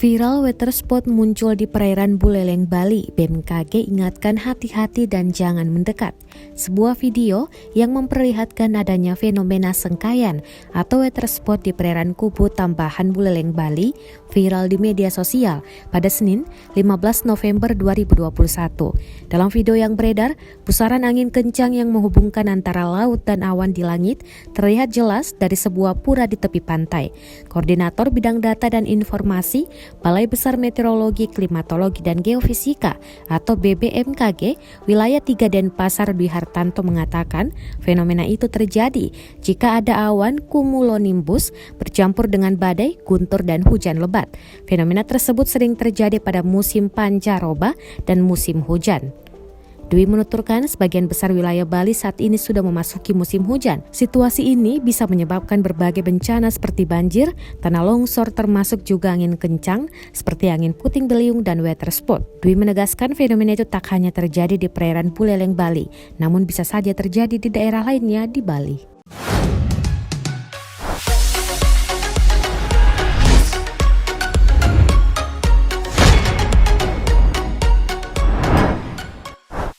Viral weather spot muncul di perairan Buleleng, Bali. BMKG ingatkan hati-hati dan jangan mendekat. Sebuah video yang memperlihatkan adanya fenomena sengkayan atau weather spot di perairan Kubu Tambahan Buleleng, Bali viral di media sosial pada Senin 15 November 2021. Dalam video yang beredar, pusaran angin kencang yang menghubungkan antara laut dan awan di langit terlihat jelas dari sebuah pura di tepi pantai. Koordinator Bidang Data dan Informasi Balai Besar Meteorologi, Klimatologi, dan Geofisika atau BBMKG Wilayah 3 Denpasar Dwi Hartanto mengatakan fenomena itu terjadi jika ada awan cumulonimbus bercampur dengan badai, guntur, dan hujan lebat. Fenomena tersebut sering terjadi pada musim pancaroba dan musim hujan. Dwi menuturkan sebagian besar wilayah Bali saat ini sudah memasuki musim hujan. Situasi ini bisa menyebabkan berbagai bencana seperti banjir, tanah longsor termasuk juga angin kencang seperti angin puting beliung dan weather spot. Dwi menegaskan fenomena itu tak hanya terjadi di perairan Buleleng, Bali, namun bisa saja terjadi di daerah lainnya di Bali.